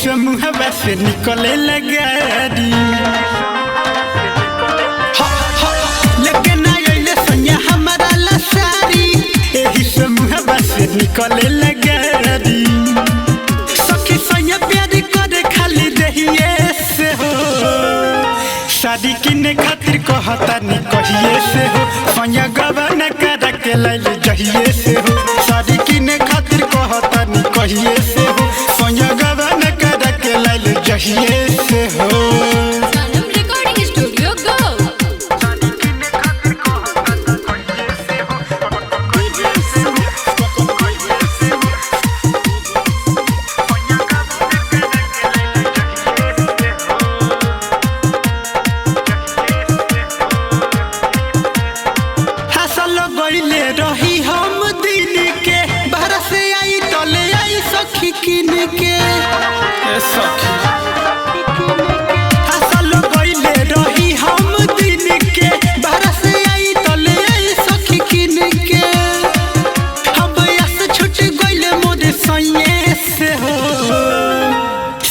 समूहवा से निकले लगारी लेकिन आइले सैया हमारा लसारी एही समूहवा से निकले लगारी सखी सैया प्यारी करे खाली रहिए से हो शादी किने खातिर कहता नहीं कहिए से हो सैया गवाना करा के लाइल जहिए से हो शादी किने खातिर कहता नहीं कहिए से हो सैया गवाना करा के लाइल जहिए से हो रही हम दिन के बाहर से आई तले आई सखी किन के सखी हसल गइले रही हम दिन के बाहर से आई तले आई सखी किन के हम यस छूट गइले मोरे सैये से हो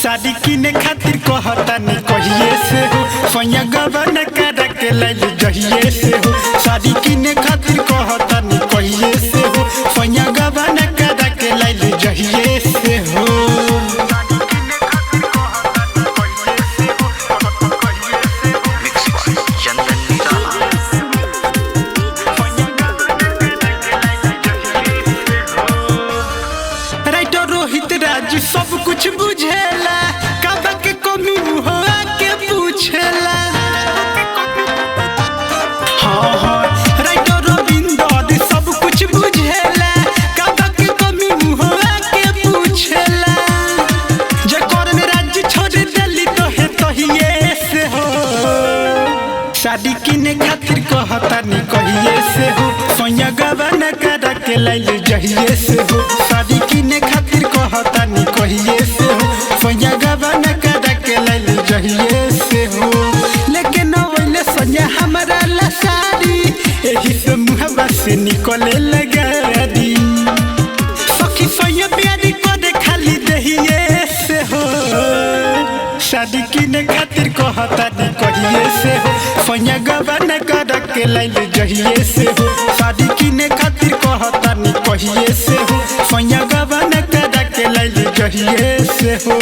शादी किने खातिर कहता नहीं कहिए से हो सैया गवाना करा के लाइल जहिए से हो शादी किने खातिर कहता नहीं कहिए से हो सैया गवाना करा के लाइल जहिए से हो राइटर रोहित राज सब कुछ बुझेला कब के कमी हो के पूछेला राइटर रविंदर सब कुछ बुझेला कब के कमी हो के पूछेला जे करन राज्य छोड़ देली तो है तहिए से हो शादी किने खातिर कहता नहीं कहिए से हो सैया गवाना करा के लाइल जहिए से हो शादी किने खातिर कहता नहीं कहिए से हो सैया गवाना करा के लाइल जहिए से हो लेकिन ओइले सैया हमारा लसारी एही समूहवा से निकले लगारी सखी सैया प्यारी करे खाली रहिए से हो शादी किने खातिर कहता नहीं कहिए से हो सैया गवाना करा के लाइल जहिए से हो शादी किने खातिर कहता नहीं कहिए से हो सैया गवाना करा के लाइल जहिए से हो।